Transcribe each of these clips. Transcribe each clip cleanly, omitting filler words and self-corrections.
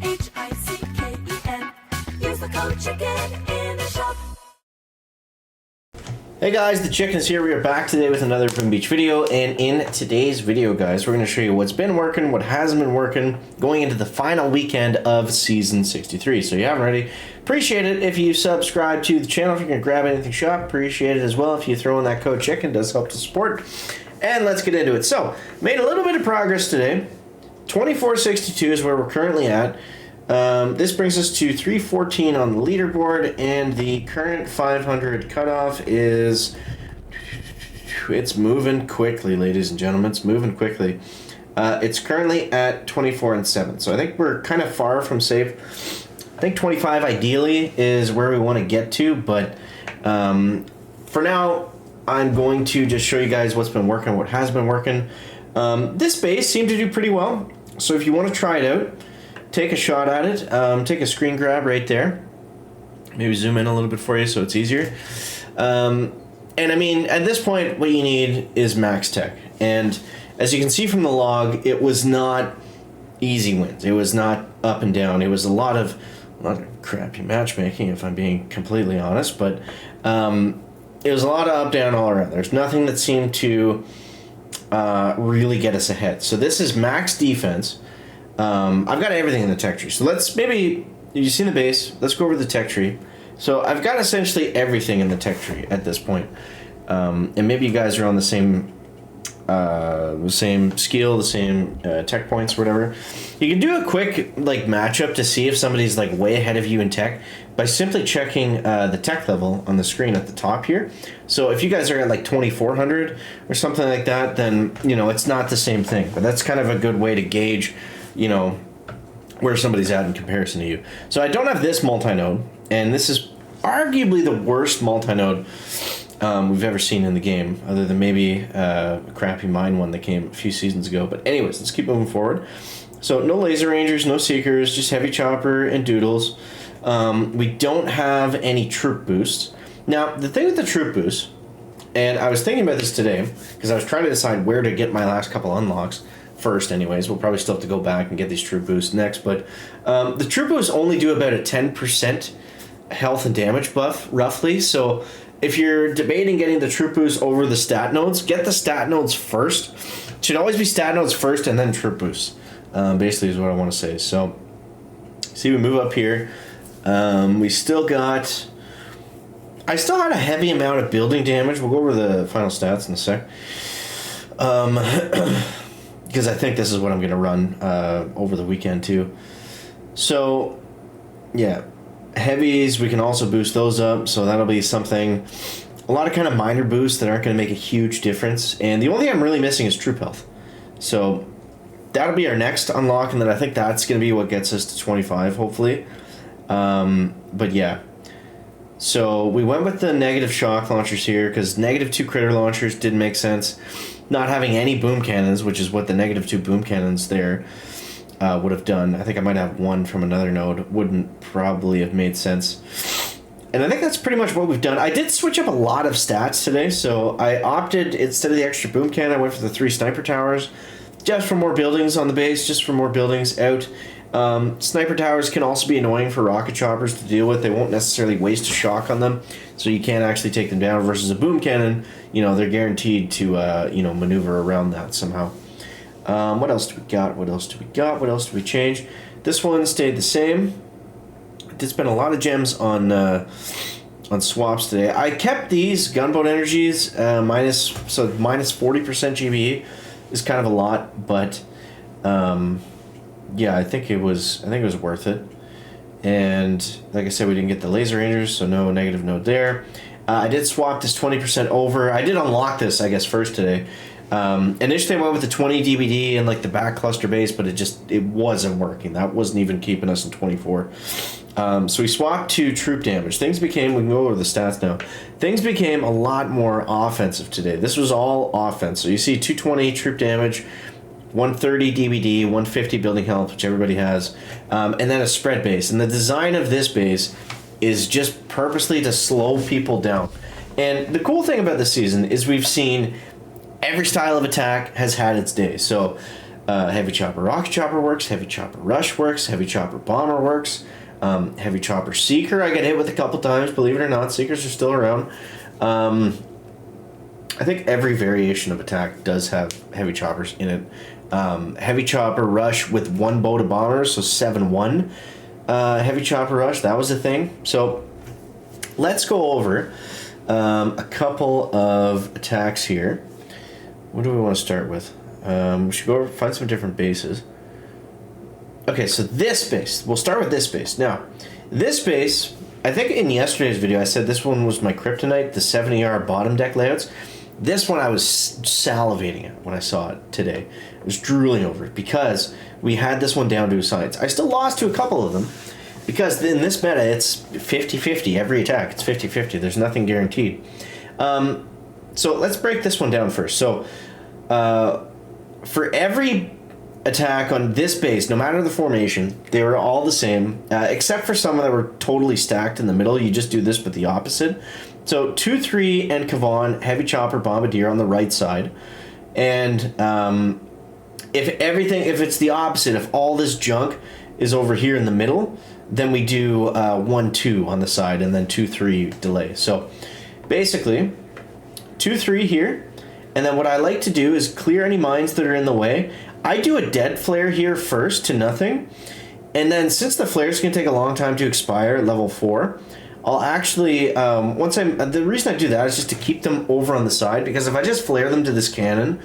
CHICKEN. Use the code CHICKEN in the shop. Hey guys, the Chicken is here. We are back today with another Boom Beach video, and in today's video, guys, we're going to show you what's been working, what hasn't been working, going into the final weekend of Season 63. So if you haven't already, appreciate it if you subscribe to the channel. If you're going to grab anything shop, appreciate it as well. If you throw in that code CHICKEN, it does help to support. And let's get into it. So, made a little bit of progress today. 2462 is where we're currently at. This brings us to 314 on the leaderboard, and the current 500 cutoff is... It's moving quickly, ladies and gentlemen. It's moving quickly. It's currently at 24 and 7, so I think we're kind of far from safe. I think 25 ideally is where we want to get to, but for now, I'm going to just show you guys what's been working, what has been working. This base seemed to do pretty well, so if you want to try it out, take a shot at it. Take a screen grab right there. Maybe zoom in a little bit for you so it's easier. And I mean, at this point, what you need is max tech. And as you can see from the log, it was not easy wins. It was not up and down. It was a lot of crappy matchmaking, if I'm being completely honest. But it was a lot of up, down, all around. There's nothing that seemed to really get us ahead. So this is max defense. I've got everything in the tech tree. So let's maybe, you've seen the base, let's go over the tech tree. So I've got essentially everything in the tech tree at this point. And maybe you guys are on the same skill, the same tech points, or whatever. You can do a quick matchup to see if somebody's way ahead of you in tech by simply checking the tech level on the screen at the top here. So if you guys are at 2400 or something like that, then it's not the same thing. But that's kind of a good way to gauge where somebody's at in comparison to you. So I don't have this multi-node, and this is arguably the worst multi-node we've ever seen in the game, other than maybe a crappy mine one that came a few seasons ago. But anyways, let's keep moving forward. So no laser rangers, no seekers, just heavy chopper and doodles. We don't have any troop boosts. Now, the thing with the troop boosts, and I was thinking about this today, because I was trying to decide where to get my last couple unlocks first anyways. We'll probably still have to go back and get these troop boosts next, but the troop boosts only do about a 10% health and damage buff, roughly. So if you're debating getting the troop boosts over the stat nodes, get the stat nodes first. It should always be stat nodes first and then troop boosts, basically is what I want to say. So see, we move up here. We still got... I still had a heavy amount of building damage. We'll go over the final stats in a sec. Because I think this is what I'm going to run over the weekend too. So, yeah. Heavies, we can also boost those up. So that'll be something... A lot of kind of minor boosts that aren't going to make a huge difference. And the only thing I'm really missing is troop health. So that'll be our next unlock. And then I think that's going to be what gets us to 25, hopefully. But yeah. So we went with the negative shock launchers here because -2 critter launchers didn't make sense. Not having any boom cannons, which is what the -2 boom cannons there would have done. I think I might have one from another node. Wouldn't probably have made sense. And I think that's pretty much what we've done. I did switch up a lot of stats today, so I opted, instead of the extra boom cannon, I went for the 3 sniper towers. Just for more buildings on the base, just for more buildings out. Sniper towers can also be annoying for rocket choppers to deal with. They won't necessarily waste a shock on them, so you can't actually take them down, versus a boom cannon, they're guaranteed to maneuver around that somehow. What else do we got? What else do we got? What else do we change? This one stayed the same. I did spend a lot of gems on swaps today. I kept these gunboat energies minus 40% GBE is kind of a lot, but yeah, I think it was worth it. And like I said, we didn't get the laser rangers, so no negative node there. I did swap this 20% over. I did unlock this, I guess, first today. Initially I went with the 20 DBD and the back cluster base, but it wasn't working. That wasn't even keeping us in 24. So we swapped to troop damage. We can go over the stats now. Things became a lot more offensive today. This was all offense. So you see 220 troop damage, 130 DBD, 150 building health, which everybody has, and then a spread base. And the design of this base is just purposely to slow people down. And the cool thing about this season is we've seen every style of attack has had its day. So Heavy chopper rocket chopper works, heavy chopper rush works, heavy chopper bomber works, heavy chopper seeker I get hit with a couple times, believe it or not. Seekers are still around. I think every variation of attack does have heavy choppers in it. Heavy chopper rush with one boat of bombers, so 7-1. Heavy chopper rush, that was a thing. So let's go over a couple of attacks here. What do we want to start with? We should go over, find some different bases. Okay, so this base. We'll start with this base. Now, this base, I think in yesterday's video I said this one was my kryptonite, the 70R bottom deck layouts. This one I was salivating at when I saw it today. I was drooling over it because we had this one down to a science. I still lost to a couple of them because in this meta it's 50-50 every attack. It's 50-50. There's nothing guaranteed. So let's break this one down first. So for every attack on this base, no matter the formation, they were all the same, except for some that were totally stacked in the middle. You just do this but the opposite. So 2-3 and Kavan, heavy chopper, bombardier on the right side. And if it's the opposite, if all this junk is over here in the middle, then we do 1-2 on the side and then 2-3 delay. So basically 2-3 here, and then what I like to do is clear any mines that are in the way. I do a dead flare here first to nothing, and then since the flares can take a long time to expire at level 4, I'll actually the reason I do that is just to keep them over on the side, because if I just flare them to this cannon,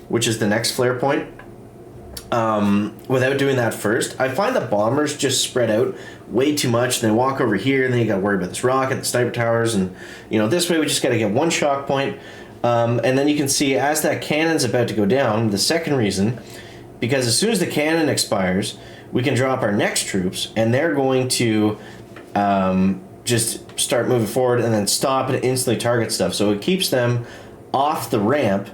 which is the next flare point, without doing that first, I find the bombers just spread out way too much. And they walk over here, and then you got to worry about this rocket, the sniper towers, and this way we just got to get one shock point. And then you can see as that cannon's about to go down, the second reason, because as soon as the cannon expires, we can drop our next troops, and they're going to just start moving forward and then stop and instantly target stuff. So it keeps them off the ramp.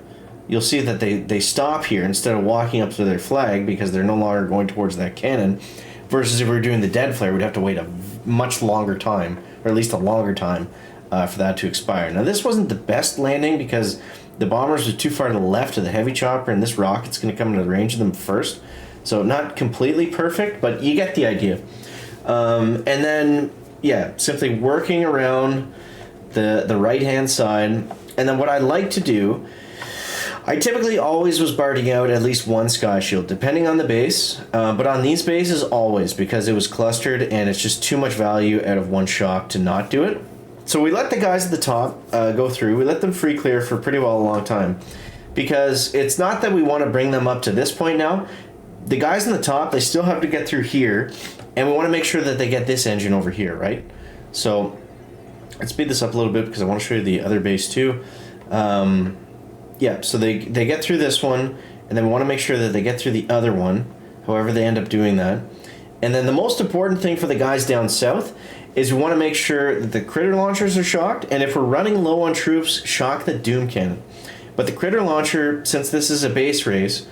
You'll see that they stop here instead of walking up to their flag because they're no longer going towards that cannon. Versus if we were doing the dead flare, we'd have to wait a much longer time, or at least a longer time, for that to expire. Now this wasn't the best landing because the bombers were too far to the left of the heavy chopper, and this rocket's going to come into the range of them first. So not completely perfect, but you get the idea. And then, yeah, simply working around the right-hand side. And then what I like to do, I typically always was barding out at least one sky shield, depending on the base. But on these bases, always, because it was clustered, and it's just too much value out of one shock to not do it. So we let the guys at the top go through. We let them free clear for pretty well a long time. Because it's not that we want to bring them up to this point now. The guys in the top, they still have to get through here. And we want to make sure that they get this engine over here, right? So let's speed this up a little bit because I want to show you the other base too. Yeah, so they get through this one, and then we want to make sure that they get through the other one, however they end up doing that. And then the most important thing for the guys down south is we want to make sure that the critter launchers are shocked, and if we're running low on troops, shock the Doom Cannon. But the critter launcher, since this is a base race,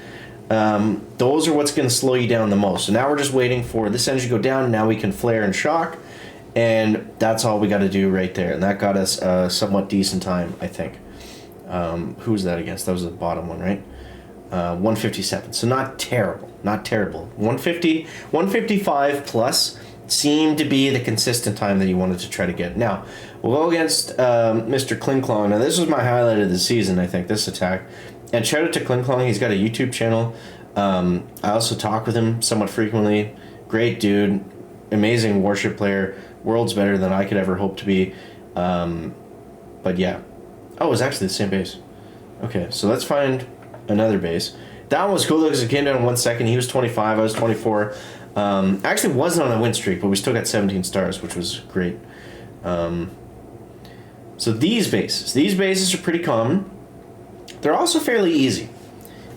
those are what's going to slow you down the most. So now we're just waiting for this engine to go down, now we can flare and shock, and that's all we got to do right there. And that got us a somewhat decent time, I think. Who was that against? That was the bottom one, right? 157. So not terrible. Not terrible. 150, 155 plus seemed to be the consistent time that you wanted to try to get. Now, we'll go against Mr. Klingklong. Now, this was my highlight of the season, I think, this attack. And shout out to Klingklong. He's got a YouTube channel. I also talk with him somewhat frequently. Great dude. Amazing warship player. World's better than I could ever hope to be. But yeah. Oh, it was actually the same base. Okay, so let's find another base. That one was cool because it came down in 1 second. He was 25, I was 24. Actually wasn't on a win streak, but we still got 17 stars, which was great. So these bases are pretty common. They're also fairly easy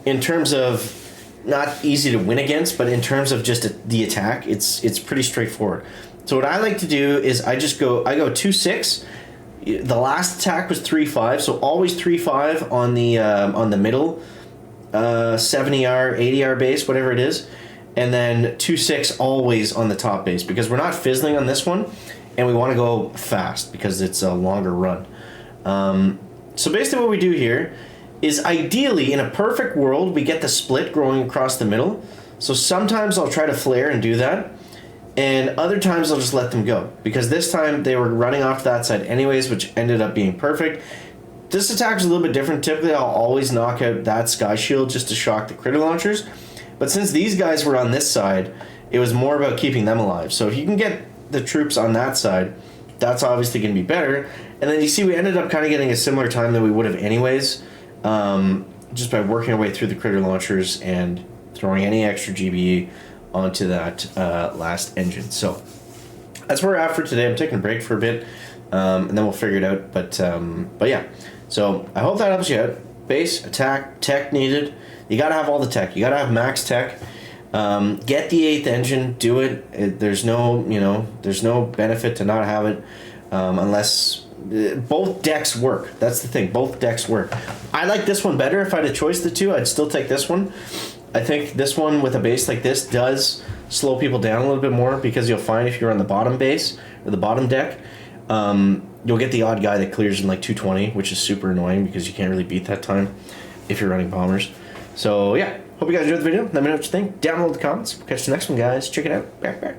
in terms of not easy to win against, but in terms of just the attack, it's pretty straightforward. So what I like to do is I go 2-6. The last attack was 3-5, so always 3-5 on the middle 70R, 80R base, whatever it is, and then 2-6 always on the top base because we're not fizzling on this one, and we want to go fast because it's a longer run. So basically what we do here is ideally, in a perfect world, we get the split growing across the middle. So sometimes I'll try to flare and do that, and other times I'll just let them go. Because this time they were running off that side anyways, which ended up being perfect. This attack is a little bit different. Typically I'll always knock out that sky shield just to shock the critter launchers. But since these guys were on this side, it was more about keeping them alive. So if you can get the troops on that side, that's obviously going to be better. And then you see we ended up kind of getting a similar time that we would have anyways, just by working our way through the critter launchers and throwing any extra GBE onto that last engine. So that's where we're at for today. I'm taking a break for a bit, and then we'll figure it out. But yeah, so I hope that helps you out. Base, attack, tech needed. You got to have all the tech. You got to have max tech. Get the 8th engine. Do it. There's no, there's no benefit to not have it unless both decks work. That's the thing. Both decks work. I like this one better. If I had a choice of the two, I'd still take this one. I think this one with a base like this does slow people down a little bit more, because you'll find if you're on the bottom base or the bottom deck, you'll get the odd guy that clears in like 220, which is super annoying because you can't really beat that time if you're running bombers. So yeah, hope you guys enjoyed the video. Let me know what you think down below in the comments. Catch you next one, guys. Check it out. Back.